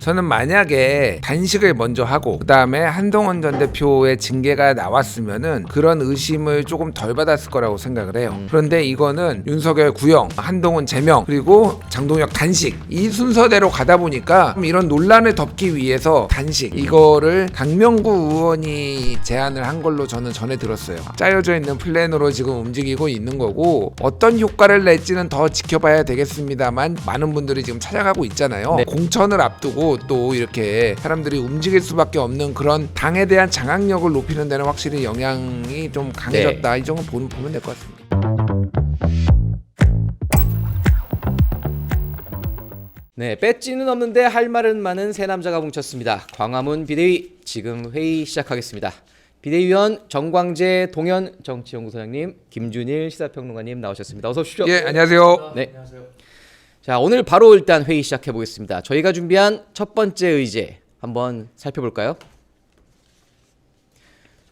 저는 만약에 단식을 먼저 하고 그 다음에 한동훈 전 대표의 징계가 나왔으면은 그런 의심을 조금 덜 받았을 거라고 생각을 해요. 그런데 이거는 윤석열 구형, 한동훈 제명, 그리고 장동혁 단식, 이 순서대로 가다 보니까 이런 논란을 덮기 위해서 단식, 이거를 강명구 의원이 제안을 한 걸로 저는 전해 들었어요. 짜여져 있는 플랜으로 지금 움직이고 있는 거고, 어떤 효과를 낼지는 더 지켜봐야 되겠습니다만 많은 분들이 지금 찾아가고 있잖아요. 네. 공천을 앞두고 또 이렇게 사람들이 움직일 수밖에 없는 그런 당에 대한 장악력을 높이는 데는 확실히 영향이 좀 강해졌다. 네. 이 정도 보면 될 것 같습니다. 네, 배지는 없는데 할 말은 많은 세 남자가 뭉쳤습니다. 광화문 비대위 지금 회의 시작하겠습니다. 비대위원 정광재 동현 정치연구소장님, 김준일 시사평론가님 나오셨습니다. 어서 오십시오. 예, 안녕하세요. 네. 자, 오늘 바로 일단 회의 시작해 보겠습니다. 저희가 준비한 첫 번째 의제 한번 살펴볼까요?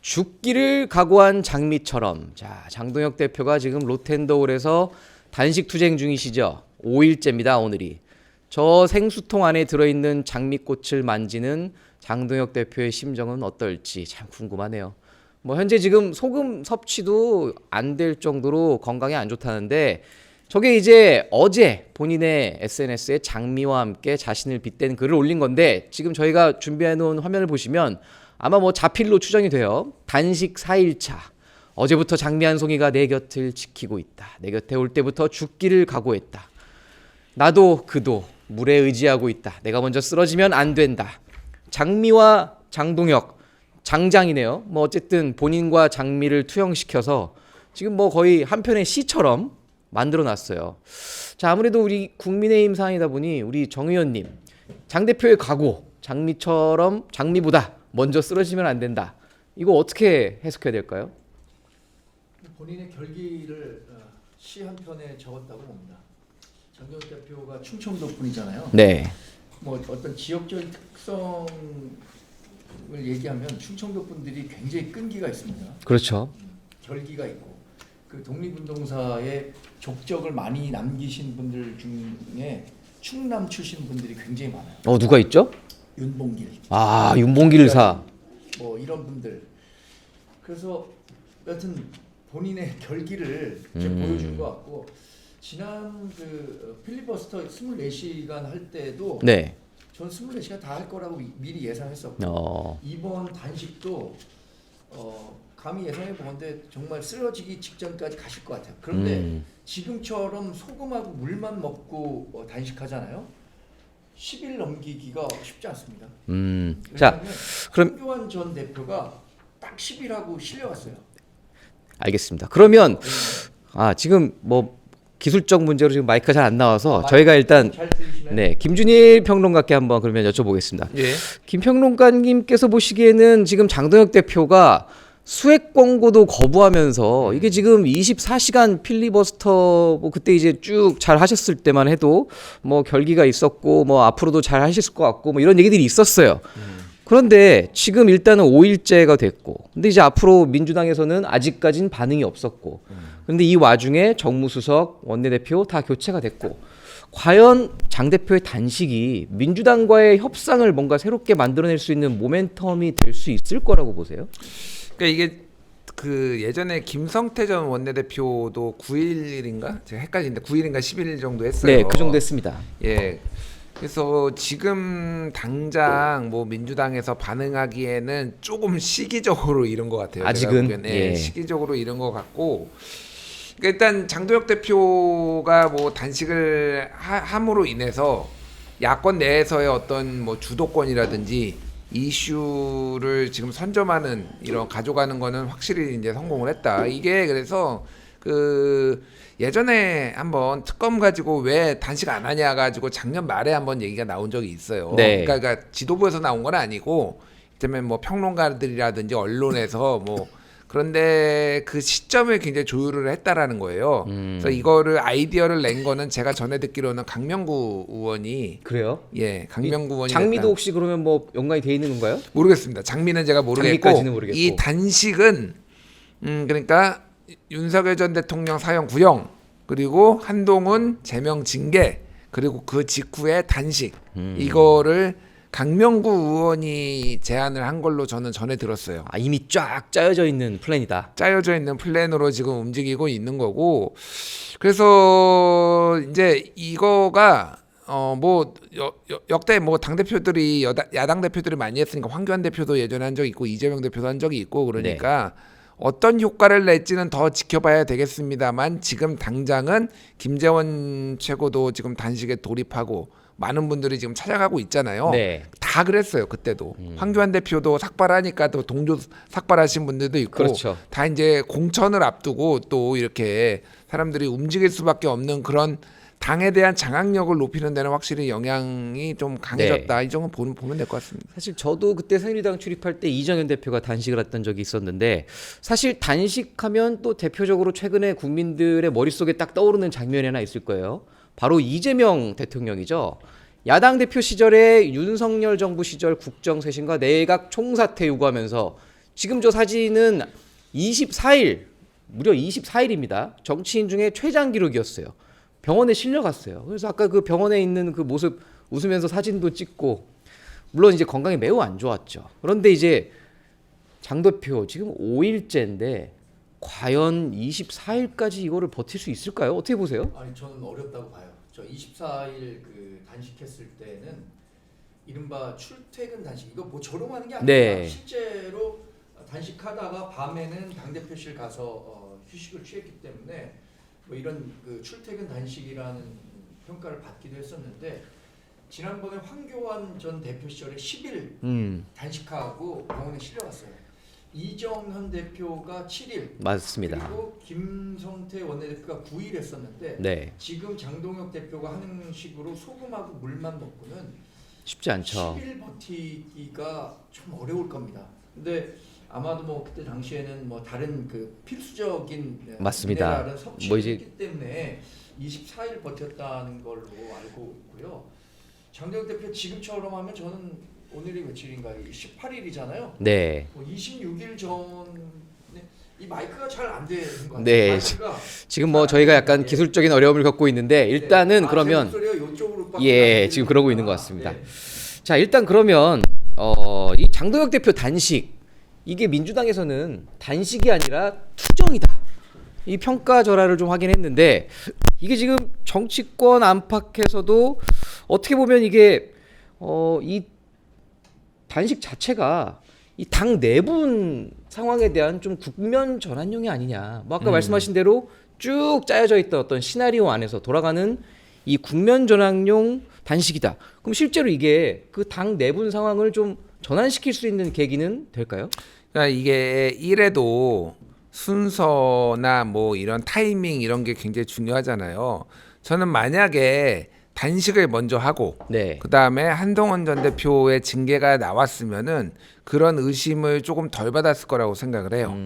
죽기를 각오한 장미처럼. 자, 장동혁 대표가 지금 로텐더홀에서 단식 투쟁 중이시죠. 5일째입니다, 오늘이. 저 생수통 안에 들어있는 장미꽃을 만지는 장동혁 대표의 심정은 어떨지 참 궁금하네요. 뭐 현재 지금 소금 섭취도 안 될 정도로 건강에 안 좋다는데, 저게 이제 어제 본인의 SNS에 장미와 함께 자신을 빗댄 글을 올린 건데, 지금 저희가 준비해 놓은 화면을 보시면 아마 뭐 자필로 추정이 돼요. 단식 4일차. 어제부터 장미 한 송이가 내 곁을 지키고 있다. 내 곁에 올 때부터 죽기를 각오했다. 나도 그도 물에 의지하고 있다. 내가 먼저 쓰러지면 안 된다. 장미와 장동혁, 장장이네요. 뭐 어쨌든 본인과 장미를 투영시켜서 지금 뭐 거의 한 편의 시처럼 만들어놨어요. 자, 아무래도 우리 국민의힘 사안이다 보니 우리 정 의원님, 장 대표의 각오, 장미처럼 장미보다 먼저 쓰러지면 안 된다. 이거 어떻게 해석해야 될까요? 본인의 결기를 시 한 편에 적었다고 봅니다. 장동혁 대표가 충청도 분이잖아요. 네. 뭐 어떤 지역적인 특성을 얘기하면 충청도 분들이 굉장히 끈기가 있습니다. 그렇죠. 결기가 있고, 그 독립운동사에 족적을 많이 남기신 분들 중에 충남 출신 분들이 굉장히 많아요. 누가 있죠? 윤봉길, 아, 윤봉길 사. 뭐 이런 분들. 그래서 여튼 본인의 결기를 좀 보여준 것 같고, 지난 그 필리버스터 24시간 할 때도 네. 전 24시간 다 할 거라고 미리 예상했었고, 이번 단식도 감히 예상해 보는데 정말 쓰러지기 직전까지 가실 것 같아요. 그런데 지금처럼 소금하고 물만 먹고 단식하잖아요. 10일 넘기기가 쉽지 않습니다. 자, 그럼 한교안 전 대표가 딱 10일하고 실려갔어요. 알겠습니다. 그러면 지금 뭐 기술적 문제로 지금 마이크가 잘 안 나와서 저희가 일단 잘 들리시나요? 네, 김준일 평론가께 한번 그러면 여쭤보겠습니다. 예. 김 평론가님께서 보시기에는 지금 장동혁 대표가 수액 권고도 거부하면서 이게 지금 24시간 필리버스터 뭐 그때 이제 쭉 잘 하셨을 때만 해도 뭐 결기가 있었고 뭐 앞으로도 잘 하실 것 같고 뭐 이런 얘기들이 있었어요. 그런데 지금 일단은 5일째가 됐고, 근데 이제 앞으로 민주당에서는 아직까진 반응이 없었고, 그런데 이 와중에 정무수석, 원내대표 다 교체가 됐고, 과연 장 대표의 단식이 민주당과의 협상을 뭔가 새롭게 만들어낼 수 있는 모멘텀이 될 수 있을 거라고 보세요? 그러니까 이게 그 예전에 김성태 전 원내대표도 9일인가? 제가 헷갈리는데 9일인가 10일 정도 했어요. 네, 그 정도 했습니다. 예. 그래서 지금 당장 뭐 민주당에서 반응하기에는 조금 시기적으로 이른 것 같아요. 아직은 예. 시기적으로 이른 것 같고, 그러니까 일단 장동혁 대표가 뭐 단식을 함으로 인해서 야권 내에서의 어떤 뭐 주도권이라든지 이슈를 지금 선점하는 이런 가져가는 거는 확실히 이제 성공을 했다. 이게 그래서 그 예전에 한번 특검 가지고 왜 단식 안 하냐 가지고 작년 말에 한번 얘기가 나온 적이 있어요. 네. 그러니까 지도부에서 나온 건 아니고, 그다음에 뭐 평론가들이라든지 언론에서 뭐, 그런데 그 시점을 굉장히 조율을 했다라는 거예요. 그래서 이거를 아이디어를 낸 거는 제가 전에 듣기로는 강명구 의원이, 그래요? 예, 강명구 의원이 장미도 냈다. 혹시 그러면 뭐 연관이 돼 있는 건가요? 모르겠습니다. 장미는 제가 모르겠고, 장미까지는 모르겠고. 이 단식은 그러니까 윤석열 전 대통령 사형 구형, 그리고 한동훈 제명 징계, 그리고 그 직후에 단식, 이거를 강명구 의원이 제안을 한 걸로 저는 전해 들었어요. 아, 이미 쫙 짜여져 있는 플랜이다. 짜여져 있는 플랜으로 지금 움직이고 있는 거고, 그래서 이제 이거가 뭐 역대 뭐 당 대표들이 야당 대표들이 많이 했으니까 황교안 대표도 예전에 한 적이 있고 이재명 대표도 한 적이 있고 그러니까 어떤 효과를 낼지는 더 지켜봐야 되겠습니다만 지금 당장은 김재원 최고도 지금 단식에 돌입하고 많은 분들이 지금 찾아가고 있잖아요. 네. 다 그랬어요 그때도. 황교안 대표도 삭발하니까 또 동조 삭발하신 분들도 있고 그렇죠. 다 이제 공천을 앞두고 또 이렇게 사람들이 움직일 수밖에 없는 그런 당에 대한 장악력을 높이는 데는 확실히 영향이 좀 강해졌다. 이 정도 보면 될 것 같습니다. 사실 저도 그때 새누리당 출입할 때 이정현 대표가 단식을 했던 적이 있었는데 사실 단식하면 또 대표적으로 최근에 국민들의 머릿속에 딱 떠오르는 장면이 하나 있을 거예요. 바로 이재명 대통령이죠. 야당 대표 시절에 윤석열 정부 시절 국정쇄신과 내각 총사퇴 요구하면서 지금 저 사진은 24일, 무려 24일입니다. 정치인 중에 최장 기록이었어요. 병원에 실려갔어요. 그래서 아까 그 병원에 있는 그 모습 웃으면서 사진도 찍고 물론 이제 건강이 매우 안 좋았죠. 그런데 이제 장 대표 지금 5일째인데 과연 24일까지 이거를 버틸 수 있을까요? 어떻게 보세요? 아니 저는 어렵다고 봐요. 저 24일 그 단식했을 때는 이른바 출퇴근 단식 이거 뭐 저렴하는 게 아니라 네. 실제로 단식하다가 밤에는 당 대표실 가서 휴식을 취했기 때문에 뭐 이런 그 출퇴근 단식이라는 평가를 받기도 했었는데 지난번에 황교안 전 대표 시절에 10일 단식하고 병원에 실려갔어요. 이정현 대표가 7일 맞습니다. 그리고 김성태 원내대표가 9일 했었는데 네. 지금 장동혁 대표가 하는 식으로 소금하고 물만 넣고는 쉽지 않죠. 10일 버티기가 좀 어려울 겁니다. 근데 아마도 뭐 그때 당시에는 뭐 다른 그 필수적인 맞습니다. 미네랄은 섭취했기 뭐 이제 때문에 24일 버텼다는 걸로 알고 있고요. 장동혁 대표 지금처럼 하면 저는 오늘이 며칠인가요? 18일이잖아요. 네. 뭐 26일 전에 이 마이크가 잘 안 되는 것 같아요. 네. 마이크가 지금 뭐 저희가 약간 기술적인 어려움을 겪고 있는데 일단은 그러면 지금 그러고 있는 것 같습니다. 네. 자, 일단 그러면 이 장동혁 대표 단식 이게 민주당에서는 단식이 아니라 투정이다. 이 평가절하를 좀 하긴 했는데 이게 지금 정치권 안팎에서도 어떻게 보면 이게 이 단식 자체가 이 당 내분 상황에 대한 좀 국면 전환용이 아니냐. 뭐 아까 말씀하신 대로 쭉 짜여져 있던 어떤 시나리오 안에서 돌아가는 이 국면 전환용 단식이다. 그럼 실제로 이게 그 당 내분 상황을 좀 전환시킬 수 있는 계기는 될까요? 그러니까 이게 이래도 순서나 뭐 이런 타이밍 이런 게 굉장히 중요하잖아요. 저는 만약에 단식을 먼저 하고 네. 그다음에 한동훈 전 대표의 징계가 나왔으면은 그런 의심을 조금 덜 받았을 거라고 생각을 해요.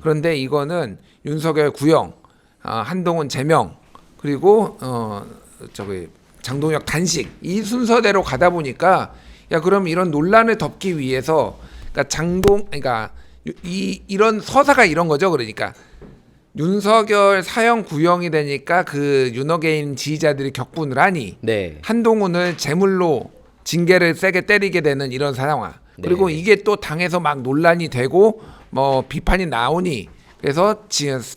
그런데 이거는 윤석열 구형, 한동훈 제명 그리고 장동혁 단식 이 순서대로 가다 보니까 야 그럼 이런 논란을 덮기 위해서 그러니까 이런 서사가 이런 거죠. 그러니까 윤석열 사형 구형이 되니까 그 윤어게인 지지자들이 격분을 하니 네. 한동훈을 제물로 징계를 세게 때리게 되는 이런 상황. 그리고 이게 또 당에서 막 논란이 되고 뭐 비판이 나오니 그래서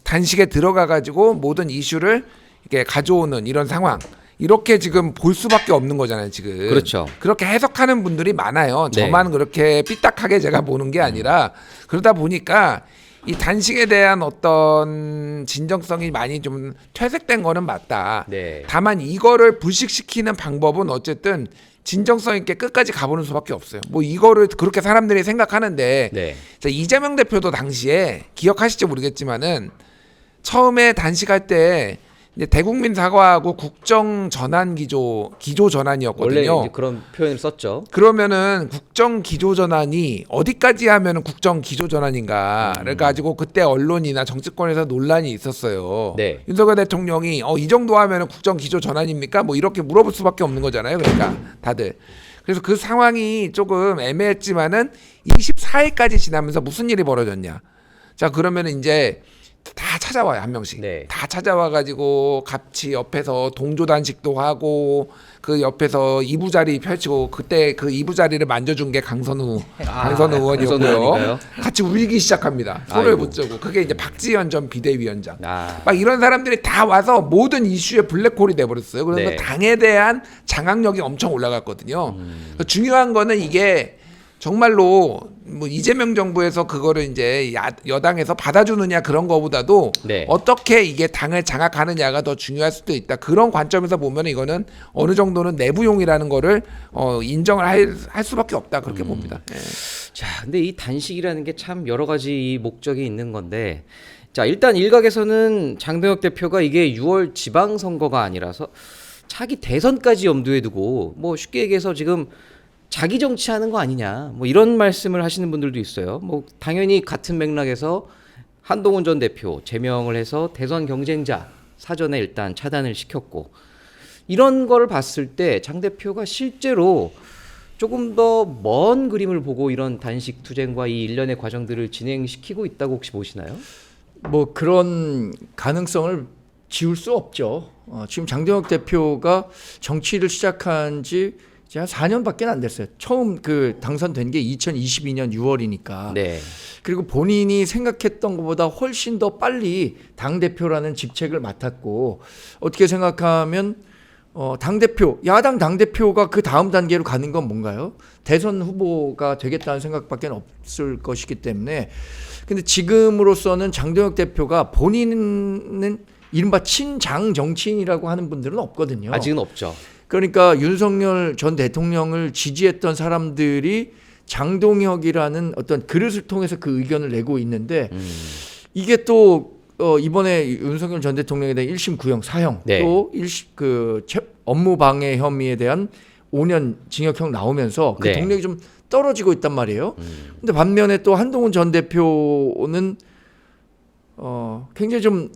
단식에 들어가 가지고 모든 이슈를 이렇게 가져오는 이런 상황. 이렇게 지금 볼 수밖에 없는 거잖아요, 지금. 그렇죠. 그렇게 해석하는 분들이 많아요. 네. 저만 그렇게 삐딱하게 제가 보는 게 아니라 그러다 보니까 이 단식에 대한 어떤 진정성이 많이 좀 퇴색된 거는 맞다. 네. 다만 이거를 불식시키는 방법은 어쨌든 진정성 있게 끝까지 가보는 수밖에 없어요. 뭐 이거를 그렇게 사람들이 생각하는데 네. 자, 이재명 대표도 당시에 기억하실지 모르겠지만은 처음에 단식할 때 이제 대국민 사과하고 국정 전환 기조 전환이었거든요. 원래 이제 그런 표현을 썼죠. 그러면은 국정 기조 전환이 어디까지 하면은 국정 기조 전환인가를 가지고 그때 언론이나 정치권에서 논란이 있었어요. 네. 윤석열 대통령이 이 정도 하면은 국정 기조 전환입니까? 뭐 이렇게 물어볼 수밖에 없는 거잖아요. 그러니까 다들. 그래서 그 상황이 조금 애매했지만은 24일까지 지나면서 무슨 일이 벌어졌냐? 자, 그러면은 이제 다 찾아와요, 한 명씩. 네. 다 찾아와가지고 같이 옆에서 동조 단식도 하고 그 옆에서 이부자리 펼치고 그때 그 이부자리를 만져준 게 강선우 의원이었고요. 의원인가요? 같이 울기 시작합니다. 손을 아이고. 붙잡고 그게 이제 박지원 전 비대위원장. 아. 막 이런 사람들이 다 와서 모든 이슈에 블랙홀이 돼버렸어요. 그래서 네. 당에 대한 장악력이 엄청 올라갔거든요. 중요한 거는 이게 정말로 뭐 이재명 정부에서 그거를 이제 여당에서 받아주느냐 그런 거보다도 네. 어떻게 이게 당을 장악하느냐가 더 중요할 수도 있다. 그런 관점에서 보면 이거는 어느 정도는 내부용이라는 거를 인정을 할 수밖에 없다. 그렇게 봅니다. 예. 자, 근데 이 단식이라는 게 참 여러 가지 이 목적이 있는 건데, 자, 일단 일각에서는 장동혁 대표가 이게 6월 지방선거가 아니라서 차기 대선까지 염두에 두고 뭐 쉽게 얘기해서 지금 자기 정치하는 거 아니냐, 뭐 이런 말씀을 하시는 분들도 있어요. 뭐 당연히 같은 맥락에서 한동훈 전 대표 제명을 해서 대선 경쟁자 사전에 일단 차단을 시켰고, 이런 거를 봤을 때 장 대표가 실제로 조금 더 먼 그림을 보고 이런 단식 투쟁과 이 일련의 과정들을 진행시키고 있다고 혹시 보시나요? 뭐 그런 가능성을 지울 수 없죠. 지금 장동혁 대표가 정치를 시작한 지 이제 한 4년밖에 안 됐어요. 처음 그 당선된 게 2022년 6월이니까. 네. 그리고 본인이 생각했던 것보다 훨씬 더 빨리 당 대표라는 직책을 맡았고, 어떻게 생각하면 당 대표, 야당 당 대표가 그 다음 단계로 가는 건 뭔가요? 대선 후보가 되겠다는 생각밖에 없을 것이기 때문에. 근데 지금으로서는 장동혁 대표가 본인은 이른바 친장 정치인이라고 하는 분들은 없거든요. 아직은 없죠. 그러니까 윤석열 전 대통령을 지지했던 사람들이 장동혁이라는 어떤 그릇을 통해서 그 의견을 내고 있는데, 이게 또 이번에 윤석열 전 대통령에 대한 1심 구형 사형, 네. 또 업무 방해 혐의에 대한 5년 징역형 나오면서 그 네. 동력이 좀 떨어지고 있단 말이에요. 근데 반면에 또 한동훈 전 대표는 굉장히 좀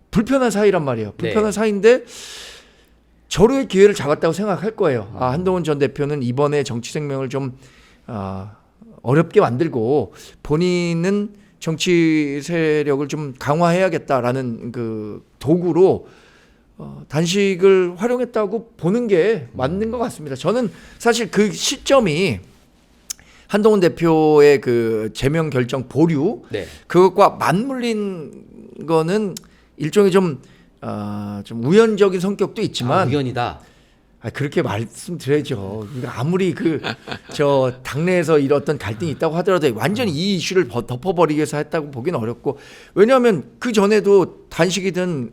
불편한 사이란 말이에요. 불편한 네. 사이인데 절호의 기회를 잡았다고 생각할 거예요. 한동훈 전 대표는 이번에 정치 생명을 좀 어렵게 만들고 본인은 정치 세력을 좀 강화해야겠다라는 그 도구로 단식을 활용했다고 보는 게 맞는 것 같습니다. 저는 사실 그 시점이 한동훈 대표의 그 제명 결정 보류, 네. 그것과 맞물린 거는 일종의 좀 우연적인 성격도 있지만, 우연이다. 그렇게 말씀드려야죠. 아무리 저 당내에서 이런 어떤 갈등이 있다고 하더라도 완전히 이 이슈를 덮어버리기 위해서 했다고 보기는 어렵고, 왜냐하면 그 전에도 단식이든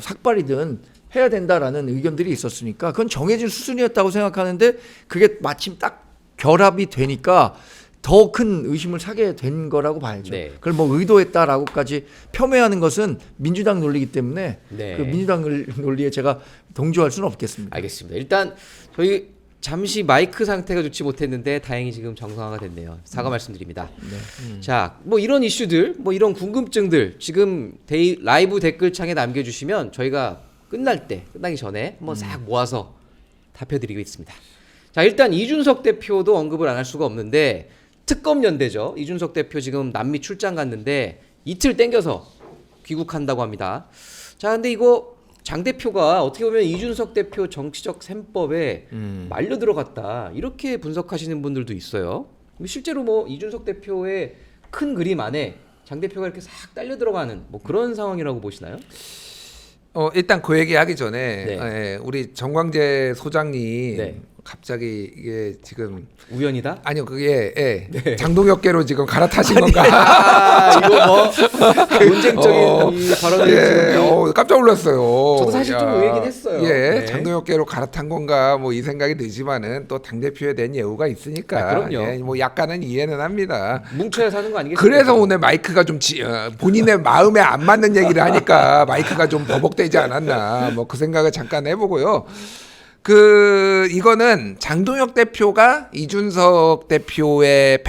삭발이든 해야 된다라는 의견들이 있었으니까 그건 정해진 수순이었다고 생각하는데, 그게 마침 딱 결합이 되니까 더 큰 의심을 사게 된 거라고 봐야죠. 네. 그걸 뭐 의도했다라고까지 폄훼하는 것은 민주당 논리이기 때문에 네. 그 민주당 논리에 제가 동조할 수는 없겠습니다. 알겠습니다. 일단 저희 잠시 마이크 상태가 좋지 못했는데 다행히 지금 정상화가 됐네요. 사과 말씀드립니다. 자, 뭐 이런 이슈들, 뭐 이런 궁금증들 지금 라이브 댓글창에 남겨주시면 저희가 끝나기 전에 한번 싹 모아서 답해드리겠습니다. 자, 일단 이준석 대표도 언급을 안 할 수가 없는데, 특검 연대죠. 이준석 대표 지금 남미 출장 갔는데 이틀 땡겨서 귀국한다고 합니다. 자, 근데 이거 장 대표가 어떻게 보면 이준석 대표 정치적 셈법에 말려 들어갔다, 이렇게 분석하시는 분들도 있어요. 실제로 뭐 이준석 대표의 큰 그림 안에 장 대표가 이렇게 싹 딸려 들어가는 뭐 그런 상황이라고 보시나요? 일단 그 얘기하기 전에 네. 우리 정광재 소장님 네. 갑자기 이게 지금 우연이다? 아니요, 그게 장동혁계로 지금 갈아타신 건가? 이거 뭐 논쟁적인 이 발언을 지금 깜짝 놀랐어요. 저도 사실 좀 의외긴 했어요. 네. 장동혁계로 갈아탄 건가 뭐 이 생각이 들지만은 또 당 대표에 대한 예우가 있으니까. 그럼요. 뭐 약간은 이해는 합니다. 뭉쳐야 사는 거 아니겠습니까? 그래서 오늘 마이크가 좀 본인의 마음에 안 맞는 얘기를 하니까 마이크가 좀 버벅대지 않았나, 뭐 그 생각을 잠깐 해보고요. 이거는 장동혁 대표가 이준석 대표의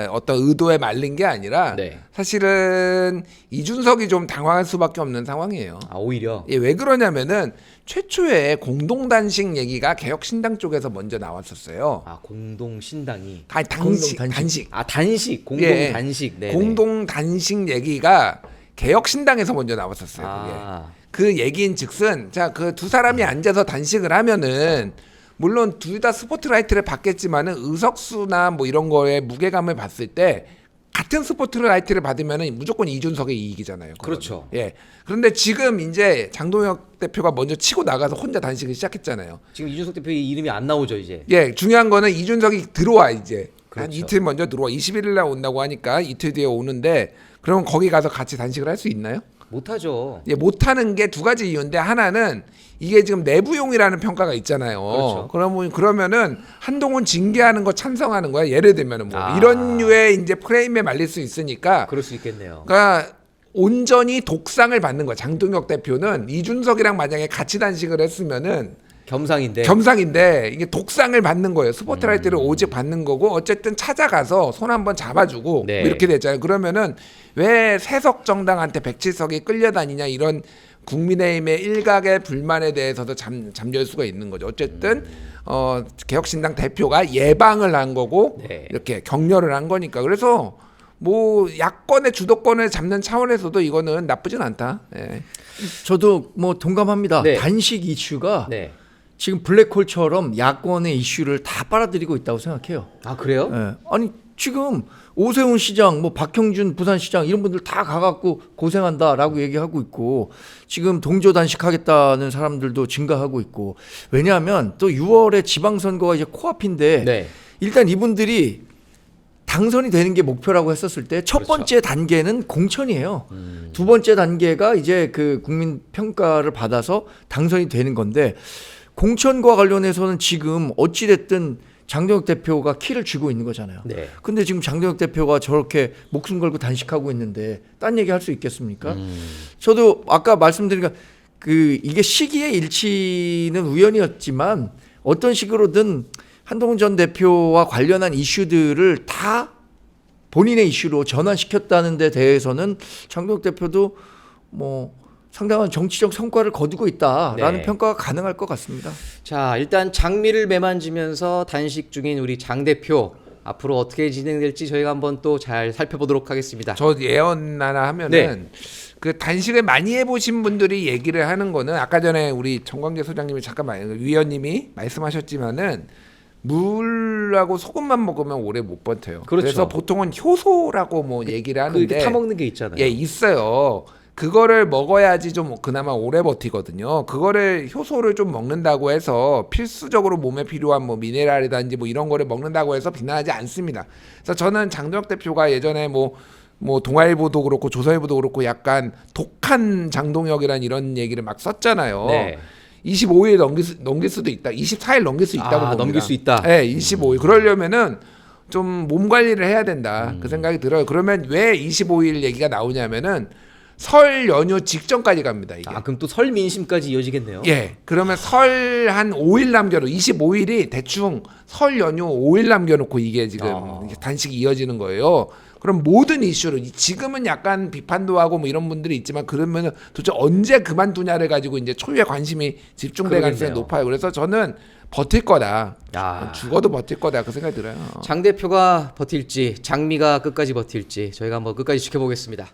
어떤 의도에 말린 게 아니라 네. 사실은 이준석이 좀 당황할 수밖에 없는 상황이에요. 아, 오히려. 예, 왜 그러냐면은 최초에 공동단식 얘기가 개혁신당 쪽에서 먼저 나왔었어요. 아, 공동 신당이. 아니, 단식. 아, 단식. 공동 예. 단식. 네. 공동단식 얘기가 개혁신당에서 먼저 나왔었어요. 그게. 아. 그 얘기인즉슨 자 그 두 사람이 앉아서 단식을 하면은 물론 둘 다 스포트라이트를 받겠지만은 의석수나 뭐 이런 거에 무게감을 봤을 때 같은 스포트라이트를 받으면은 무조건 이준석의 이익이잖아요. 그거는. 그렇죠. 예. 그런데 지금 이제 장동혁 대표가 먼저 치고 나가서 혼자 단식을 시작했잖아요. 지금 이준석 대표의 이름이 안 나오죠, 이제. 예. 중요한 거는 이준석이 들어와 이제. 한 그렇죠. 이틀 먼저 들어와. 21일 날 온다고 하니까 이틀 뒤에 오는데 그러면 거기 가서 같이 단식을 할 수 있나요? 못하죠. 예, 못하는 게 두 가지 이유인데 하나는 이게 지금 내부용이라는 평가가 있잖아요. 그렇죠. 그러면은 한동훈 징계하는 거 찬성하는 거야. 예를 들면은 뭐 아. 이런 류의 이제 프레임에 말릴 수 있으니까. 그럴 수 있겠네요. 그러니까 온전히 독상을 받는 거야. 장동혁 대표는 이준석이랑 만약에 같이 단식을 했으면은 겸상인데. 겸상인데 이게 독상을 받는 거예요. 스포트라이트를 오직 받는 거고 어쨌든 찾아가서 손 한번 잡아주고 네. 뭐 이렇게 됐잖아요. 그러면은 왜 세석 정당한테 107석이 끌려다니냐 이런 국민의힘의 일각의 불만에 대해서도 잠재울 수가 있는 거죠. 어쨌든 개혁신당 대표가 예방을 한 거고 네. 이렇게 격려를 한 거니까 그래서 뭐 야권의 주도권을 잡는 차원에서도 이거는 나쁘진 않다. 예. 저도 뭐 동감합니다. 네. 단식 이슈가 네. 지금 블랙홀처럼 야권의 이슈를 다 빨아들이고 있다고 생각해요. 아, 그래요? 예. 아니 지금 오세훈 시장, 뭐 박형준 부산시장 이런 분들 다 가갖고 고생한다라고 얘기하고 있고 지금 동조 단식하겠다는 사람들도 증가하고 있고 왜냐하면 또 6월에 지방선거가 이제 코앞인데 네. 일단 이분들이 당선이 되는 게 목표라고 했었을 때 첫 그렇죠. 번째 단계는 공천이에요. 두 번째 단계가 이제 그 국민 평가를 받아서 당선이 되는 건데 공천과 관련해서는 지금 어찌 됐든 장동혁 대표가 키를 쥐고 있는 거잖아요. 네. 근데 지금 장동혁 대표가 저렇게 목숨 걸고 단식하고 있는데 딴 얘기 할 수 있겠습니까? 저도 아까 말씀드린 그 이게 시기의 일치는 우연이었지만 어떤 식으로든 한동훈 전 대표와 관련한 이슈들을 다 본인의 이슈로 전환시켰다는 데 대해서는 장동혁 대표도 뭐 상당한 정치적 성과를 거두고 있다라는 네. 평가가 가능할 것 같습니다. 자, 일단 장미를 매만지면서 단식 중인 우리 장 대표 앞으로 어떻게 진행될지 저희가 한번 또 잘 살펴보도록 하겠습니다. 저 예언 하나 하면은 네. 그 단식을 많이 해보신 분들이 얘기를 하는 거는 아까 전에 우리 정광재 소장님이 위원님이 말씀하셨지만은 물하고 소금만 먹으면 오래 못 버텨요. 그렇죠. 그래서 보통은 효소라고 뭐 얘기를 하는데 그 타 먹는 게 있잖아요. 예, 있어요. 그거를 먹어야지 좀 그나마 오래 버티거든요. 그거를 효소를 좀 먹는다고 해서 필수적으로 몸에 필요한 뭐 미네랄이든지 뭐 이런 거를 먹는다고 해서 비난하지 않습니다. 그래서 저는 장동혁 대표가 예전에 뭐 동아일보도 그렇고 조선일보도 그렇고 약간 독한 장동혁이란 이런 얘기를 막 썼잖아요. 네. 25일 넘길 수도 있다. 24일 넘길 수 있다고 봅니다. 넘길 수 있다. 네, 25일. 그러려면은 좀 몸 관리를 해야 된다. 그 생각이 들어요. 그러면 왜 25일 얘기가 나오냐면은 설 연휴 직전까지 갑니다. 이게. 아, 그럼 또 설 민심까지 이어지겠네요. 예. 그러면 설 한 5일 남겨놓고 25일이 대충 설 연휴 5일 남겨놓고 이게 지금 단식이 이어지는 거예요. 그럼 모든 이슈를 지금은 약간 비판도 하고 뭐 이런 분들이 있지만 그러면은 도대체 언제 그만두냐를 가지고 이제 초유의 관심이 집중될 가능성이 높아요. 그래서 저는 버틸 거다. 죽어도 버틸 거다. 그 생각이 들어요. 장 대표가 버틸지 장미가 끝까지 버틸지 저희가 한번 끝까지 지켜보겠습니다.